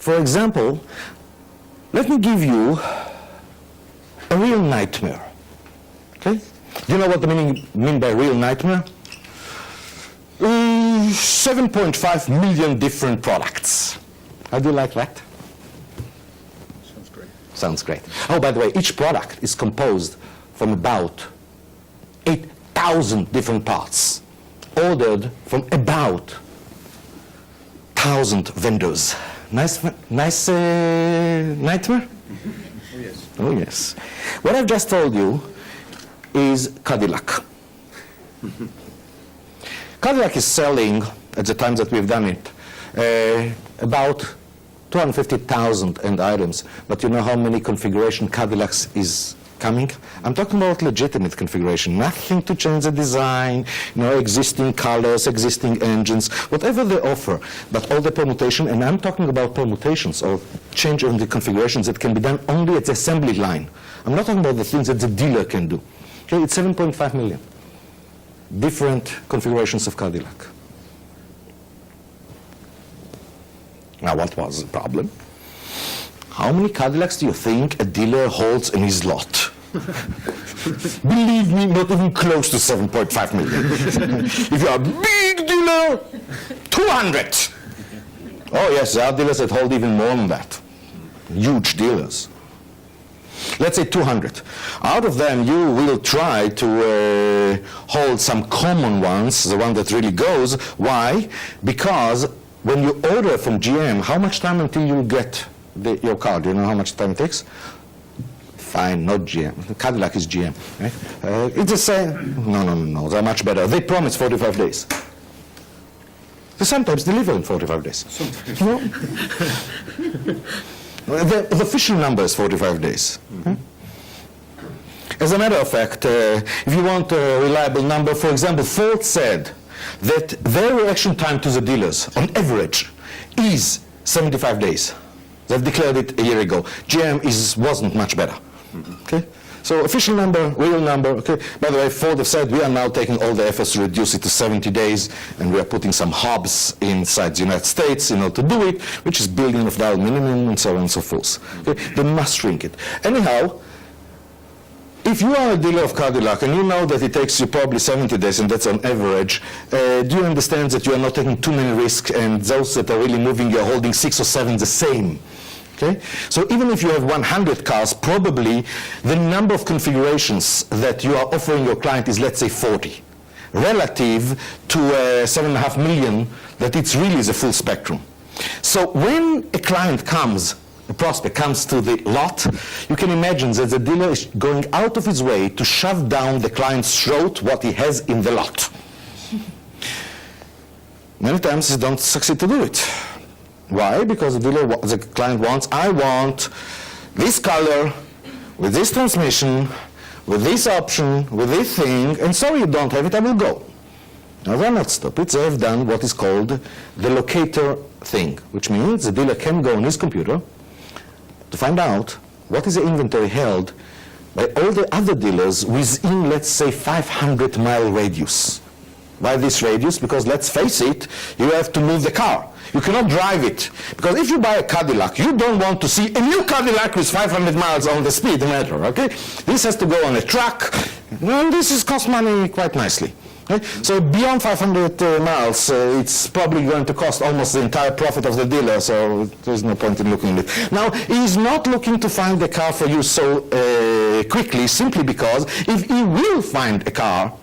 For example, let me give you a real nightmare. Okay? Do you know what I mean by real nightmare? 7.5 million different products. How do you like that? Sounds great. Sounds great. Oh, by the way, each product is composed from about 8,000 different parts, ordered from about 1,000 vendors. Nice nightmare? Oh, yes. Oh, yes. What I've just told you is Cadillac. Cadillac is selling, at the time that we've done it, about 250,000 end items. But you know how many configuration Cadillacs is coming? I'm talking about legitimate configuration, nothing to change the design, existing colors, existing engines, whatever they offer, but all the permutation, and I'm talking about permutations or change of the configurations that can be done only at the assembly line. I'm not talking about the things that the dealer can do. Okay, it's 7.5 million different configurations of Cadillac. Now, what was the problem? How many Cadillacs do you think a dealer holds in his lot? Believe me, not even close to 7.5 million. If you're a big dealer, 200. Oh yes, there are dealers that hold even more than that. Huge dealers. Let's say 200. Out of them, you will try to hold some common ones, the one that really goes. Why? Because when you order from GM, how much time until you get your car? Do you know how much time it takes? Fine, not GM. Cadillac is GM. Right? It's the same. No. They're much better. They promise 45 days. They sometimes deliver in 45 days. Sometimes. No? The official number is 45 days. Mm-hmm. As a matter of fact, if you want a reliable number, for example, Ford said that their reaction time to the dealers, on average, is 75 days. They've declared it a year ago. GM wasn't much better. Mm-hmm. Okay? So official number, real number. Okay. By the way, Ford have said we are now taking all the efforts to reduce it to 70 days, and we are putting some hubs inside the United States in order to do it, which is building of the minimum and so on and so forth. Okay. They must shrink it. Anyhow, if you are a dealer of Cadillac and you know that it takes you probably 70 days, and that's on average, do you understand that you are not taking too many risks, and those that are really moving, you're holding 6 or 7 the same? Okay? So even if you have 100 cars, probably the number of configurations that you are offering your client is, let's say, 40, relative to 7.5 million, that it's really the full spectrum. So when a client comes, a prospect comes to the lot, you can imagine that the dealer is going out of his way to shove down the client's throat what he has in the lot. Many times he don't succeed to do it. Why? Because the client wants, I want this color, with this transmission, with this option, with this thing, and sorry you don't have it, I will go. Now they're not stupid, they have done what is called the locator thing, which means the dealer can go on his computer to find out what is the inventory held by all the other dealers within, let's say, 500-mile radius. Why this radius? Because let's face it, you have to move the car. You cannot drive it. Because if you buy a Cadillac, you don't want to see a new Cadillac with 500 miles on the speedometer, okay? This has to go on a truck, and this costs money quite nicely. Okay? So beyond 500 miles, it's probably going to cost almost the entire profit of the dealer, so there's no point in looking at it. Now, he's not looking to find the car for you so quickly, simply because if he will find a car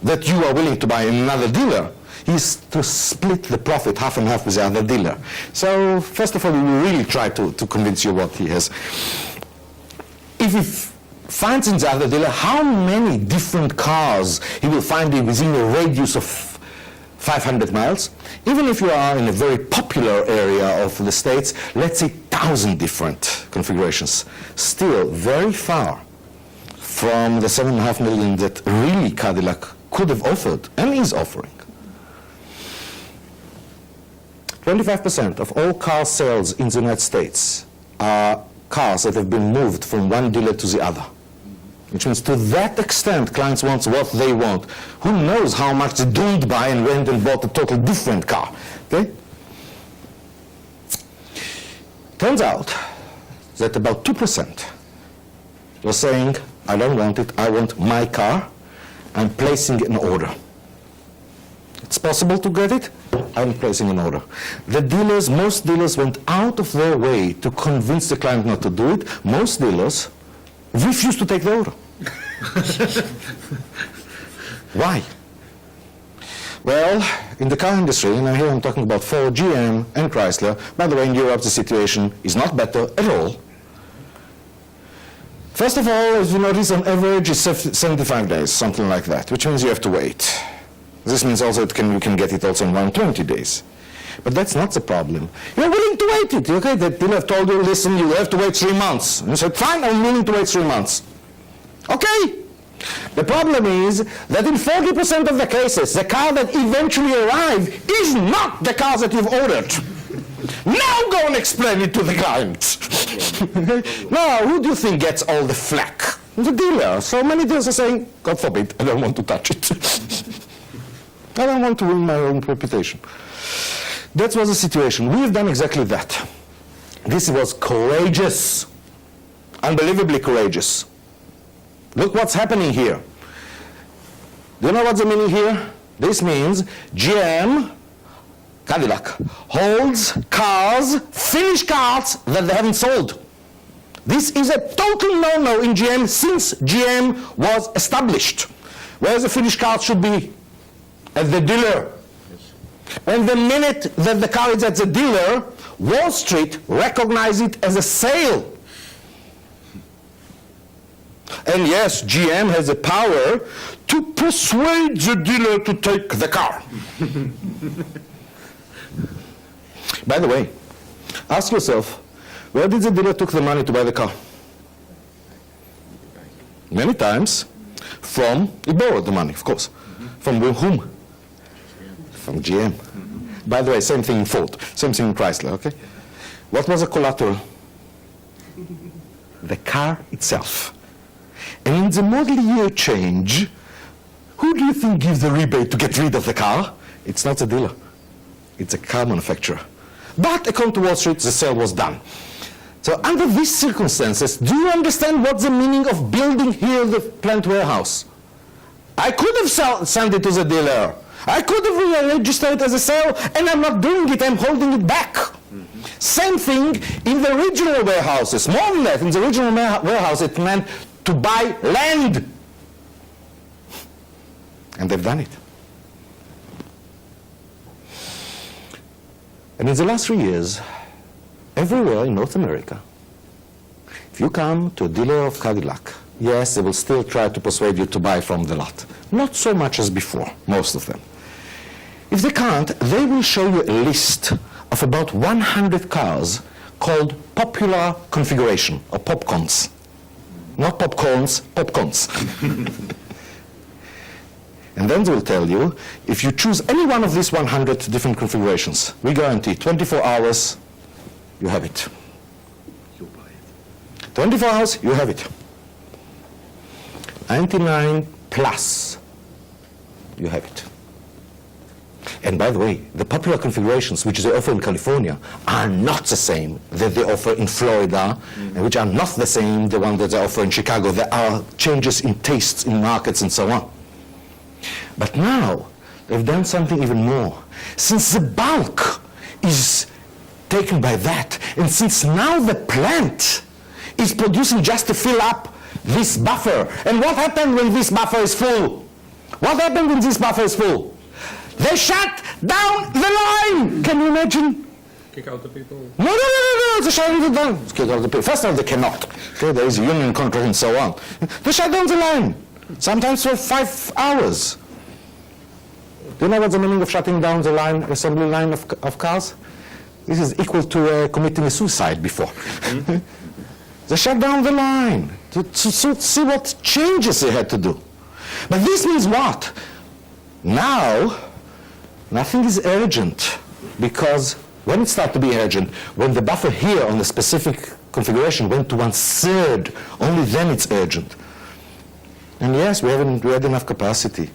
that you are willing to buy in another dealer, is to split the profit half and half with the other dealer. So first of all, we will really try to convince you what he has. If he finds in the other dealer how many different cars he will find within a radius of 500 miles, even if you are in a very popular area of the States, let's say 1,000 different configurations, still very far from the 7.5 million that really Cadillac could have offered and is offering. 25% of all car sales in the United States are cars that have been moved from one dealer to the other. Which means to that extent, clients want what they want. Who knows how much they don't buy and went and bought a totally different car, okay? Turns out that about 2% was saying, I don't want it, I want my car, I'm placing an order. It's possible to get it, I'm placing an order. The dealers, most dealers went out of their way to convince the client not to do it. Most dealers refused to take the order. Why? Well, in the car industry, and here I'm talking about Ford, GM, and Chrysler. By the way, in Europe, the situation is not better at all. First of all, as you notice, on average, it's 75 days, something like that, which means you have to wait. This means also you can get it also in 120 days. But that's not the problem. You're willing to wait it, okay? The dealer told you, listen, you have to wait 3 months. And you said, fine, I'm willing to wait 3 months. Okay. The problem is that in 40% of the cases, the car that eventually arrives is not the car that you've ordered. Now go and explain it to the client. Now, who do you think gets all the flack? The dealer. So many dealers are saying, God forbid, I don't want to touch it. I don't want to ruin my own reputation. That was the situation. We've done exactly that. This was courageous, unbelievably courageous. Look what's happening here. Do you know what's the meaning here? This means GM, Cadillac, holds cars, finished cars that they haven't sold. This is a total no-no in GM since GM was established. Whereas the finished car should be at the dealer. And the minute that the car is at the dealer, Wall Street recognizes it as a sale. And yes, GM has the power to persuade the dealer to take the car. By the way, ask yourself, where did the dealer took the money to buy the car? Many times he borrowed the money, of course. From whom? From GM. By the way, same thing in Ford, same thing in Chrysler, okay? What was the collateral? The car itself. And in the model year change, who do you think gives the rebate to get rid of the car? It's not the dealer. It's a car manufacturer. But according to Wall Street, the sale was done. So under these circumstances, do you understand what's the meaning of building here the plant warehouse? I could have sent it to the dealer. I could have registered it as a sale, and I'm not doing it, I'm holding it back. Same thing in the regional warehouses. More than that, in the regional warehouse, it meant to buy land. And they've done it. And in the last 3 years, everywhere in North America, if you come to a dealer of Cadillac, yes, they will still try to persuade you to buy from the lot. Not so much as before, most of them. If they can't, they will show you a list of about 100 cars called popular configuration, or popcorns. Not popcorns, popcorns. And then they will tell you, if you choose any one of these 100 different configurations, we guarantee 24 hours, you have it. You'll buy it. 24 hours, you have it. 99 plus, you have it. And by the way, the popular configurations which they offer in California are not the same that they offer in Florida, and which are not the same the one that they offer in Chicago. There are changes in tastes in markets and so on. But now, they've done something even more. Since the bulk is taken by that, and since now the plant is producing just to fill up this buffer. And what happened when this buffer is full? What happened when this buffer is full? They shut down the line! Can you imagine? Kick out the people? No, they shut it down. Kick out the people. First of all, they cannot. Okay, there is a union contract and so on. They shut down the line, sometimes for 5 hours. Do you know what's the meaning of shutting down the line, assembly line of cars? This is equal to committing a suicide before. They shut down the line to see what changes they had to do. But this means what? Now, nothing is urgent, because when it started to be urgent, when the buffer here on the specific configuration went to 1/3, only then it's urgent. And yes, we had enough capacity,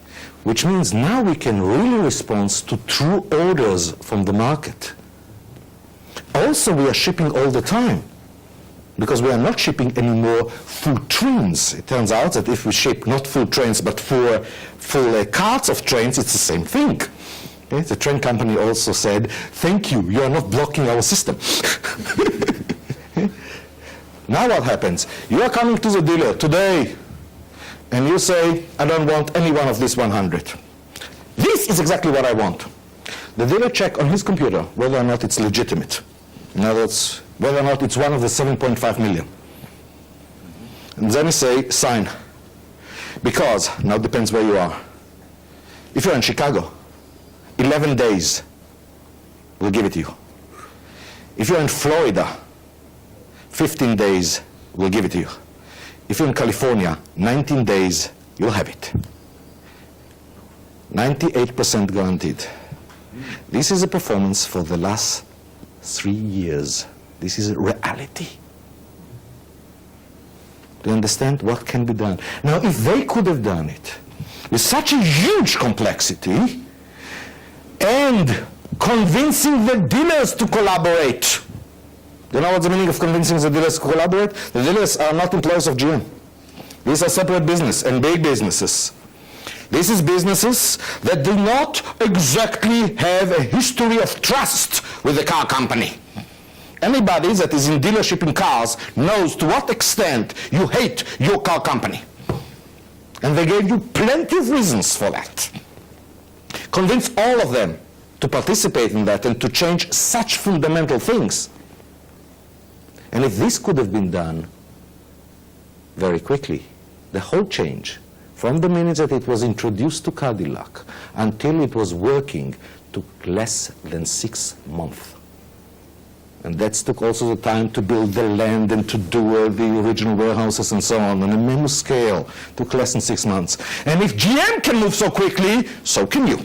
which means now we can really respond to true orders from the market. Also, we are shipping all the time, because we are not shipping anymore full trains. It turns out that if we ship not full trains, but full carts of trains, it's the same thing. Okay? The train company also said, thank you, you are not blocking our system. Now what happens? You are coming to the dealer today, and you say, I don't want any one of these 100. This is exactly what I want. The dealer check on his computer whether or not it's legitimate. In other words, whether or not it's one of the 7.5 million. And then you say, sign. Because, now it depends where you are. If you're in Chicago, 11 days, we'll give it to you. If you're in Florida, 15 days, we'll give it to you. If you're in California, 19 days, you'll have it. 98% guaranteed. This is a performance for the last 3 years. This is a reality. Do you understand what can be done? Now, if they could have done it with such a huge complexity and convincing the dealers to collaborate. Do you know what's the meaning of convincing the dealers to collaborate? The dealers are not employees of GM. These are separate business and big businesses. This is businesses that do not exactly have a history of trust with the car company. Anybody that is in dealership in cars knows to what extent you hate your car company. And they gave you plenty of reasons for that. Convince all of them to participate in that and to change such fundamental things. And if this could have been done very quickly, the whole change, from the minute that it was introduced to Cadillac until it was working, took less than 6 months. And that took also the time to build the land and to do the original warehouses and so on. On a menu scale, took less than 6 months. And if GM can move so quickly, so can you.